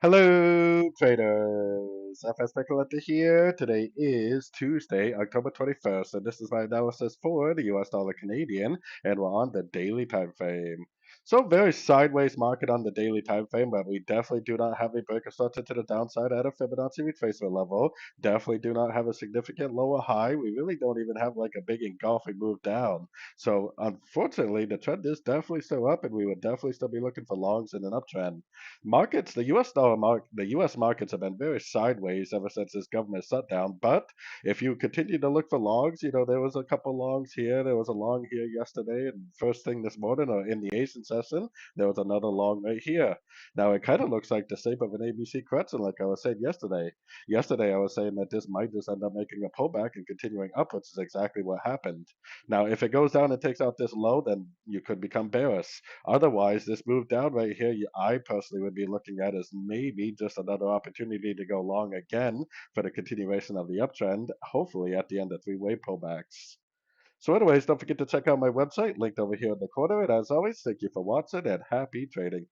Hello, traders. FX Pip Collector here. Today is Tuesday, October 21st, and this is my analysis for the US dollar Canadian, and we're on the daily time frame. So, very sideways market on the daily time frame, but we definitely do not have a breaker structure to the downside at a Fibonacci retracement level. Definitely do not have a significant lower high. We really don't even have like a big engulfing move down. So, unfortunately, the trend is definitely still up, and we would definitely still be looking for longs in an uptrend. Markets, the U.S. markets have been very sideways ever since this government shutdown. But if you continue to look for longs, there was a couple longs here. There was a long here yesterday, and first thing this morning, or in the Asian session, there was another long right here. Now it kind of looks like the shape of an ABC crescent, like I was saying yesterday. Yesterday, I was saying that this might just end up making a pullback and continuing up, which is exactly what happened. Now, if it goes down and takes out this low, then you could become bearish. Otherwise, this move down right here, I personally would be looking at as maybe just another opportunity to go long again for the continuation of the uptrend, hopefully at the end of three-way pullbacks. So anyways, don't forget to check out my website linked over here in the corner. And as always, thank you for watching and happy trading.